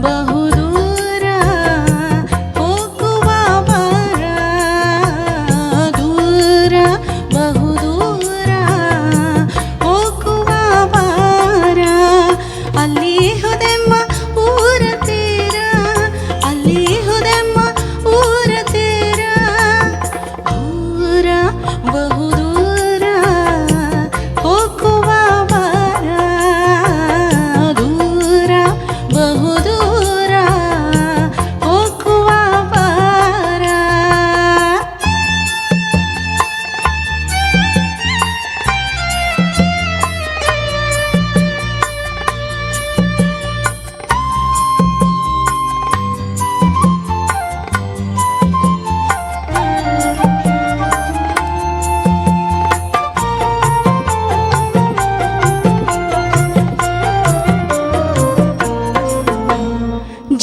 ಬಹುದೂರ ಹೋಗುವ ಬಾರ ದೂರ ಬಹುದೂರ ಹೋಗುವ ಬಾರ ಅಲ್ಲಿ ಹುದೆಮ್ಮ ಊರ ತೀರ ಅಲ್ಲಿ ಹುದೆಮ್ಮ ಊರ ತೀರ ದೂರ ಬಹುದೂರ ಹೋಗುವ ಬಾರ ದೂರ ಬಹುದೂರ ಹೋಗುವ ಬಾರ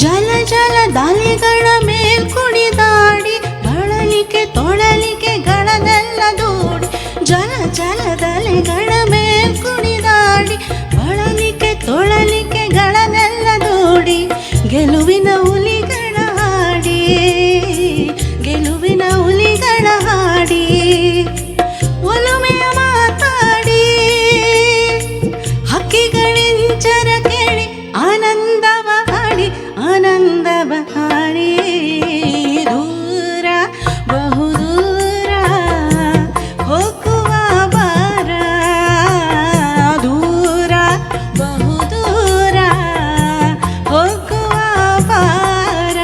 ಜಲ ಜಲ ದಾಲಿಗಳ ಮೇಲ್ ಕುಣಿದಾಡಿ ಬಳಲಿಕೆ ತೊಳಲಿಕೆ ಗಳದೆಲ್ಲ ದೂಡಿ ಜಲ ಜಲ ದಲೆಗಳ ಮೇಲ್ ಕುಣಿದಾಡಿ ಬಳಲಿಕೆ ತೊಳಲಿಕೆ ಗಳದೆಲ್ಲ ದೂಡಿ ಗೆಲುವಿನ ಹುಲಿಗಳ ಹಾಡಿ ಗೆಲುವಿನ ಹುಲಿಗಳ ಹಾಡಿ ಒಲುಮೆಯ ಮಾತಾಡಿ ಹಕ್ಕಿಗಳಿಂಚರ ಕೇಳಿ ಆನಂದವ ಹಾಡಿ ಆನಂದವ ಹಾಡಿ ದೂರ ಬಹುದೂರ ಹೋಗುವ ಬಾರ ದೂರ ಬಹುದೂರ ಹೋಗುವ ಬಾರ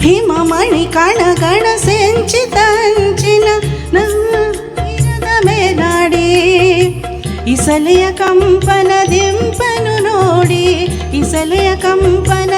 ಹಿಮಮಣಿ ಕಣಗಣ ಸೆಂಚಿತ ಅಂಚಿನ ನೀರದ ಮೇಲಾಡಿ ಇಸಲೆಯ ಕಂಪನ ದಿಂಪನು ನೋಡಿ ಇಸಲೆಯ ಕಂಪನ